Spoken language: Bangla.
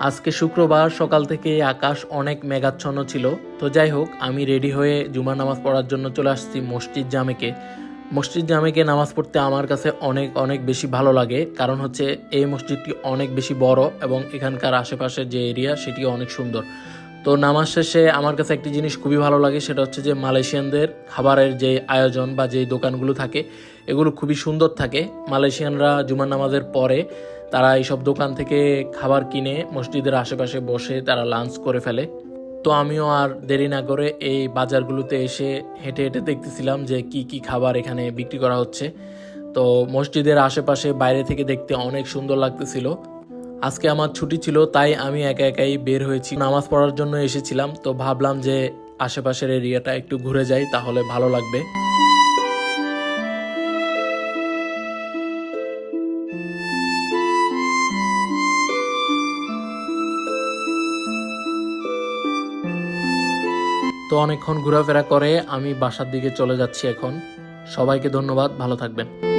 আজকে শুক্রবার সকাল থেকে আকাশ অনেক মেঘাচ্ছন্ন ছিল। তো যাই হোক, আমি রেডি হয়ে জুমার নামাজ পড়ার জন্য চলে আসছি মসজিদ জামেকে নামাজ পড়তে আমার কাছে অনেক অনেক বেশি ভালো লাগে। কারণ হচ্ছে এই মসজিদটি অনেক বেশি বড় এবং এখানকার আশেপাশের যে এরিয়া সেটিও অনেক সুন্দর। তো নামাজ শেষে আমার কাছে একটি জিনিস খুবই ভালো লাগে, সেটা হচ্ছে যে মালয়েশিয়ানদের খাবারের যে আয়োজন বা যে দোকানগুলো থাকে এগুলো খুবই সুন্দর থাকে। মালয়েশিয়ানরা জুমার নামাজের পরে তারা এইসব দোকান থেকে খাবার কিনে মসজিদের আশেপাশে বসে তারা লাঞ্চ করে ফেলে। তো আমিও আর দেরি না করে এই বাজারগুলোতে এসে হেঁটে হেঁটে দেখতেছিলাম যে কি কি খাবার এখানে বিক্রি করা হচ্ছে। তো মসজিদের আশেপাশে বাইরে থেকে দেখতে অনেক সুন্দর লাগতেছিল। আজকে আমার ছুটি ছিল, তাই আমি একা একাই বের হয়েছি, নামাজ পড়ার জন্য এসেছিলাম। তো ভাবলাম যে আশেপাশের এরিয়াটা একটু ঘুরে যাই, তাহলে ভালো লাগবে। তো অনেকক্ষণ ঘোরাফেরা করে আমি বাসার দিকে চলে যাচ্ছি এখন। সবাইকে ধন্যবাদ, ভালো থাকবেন।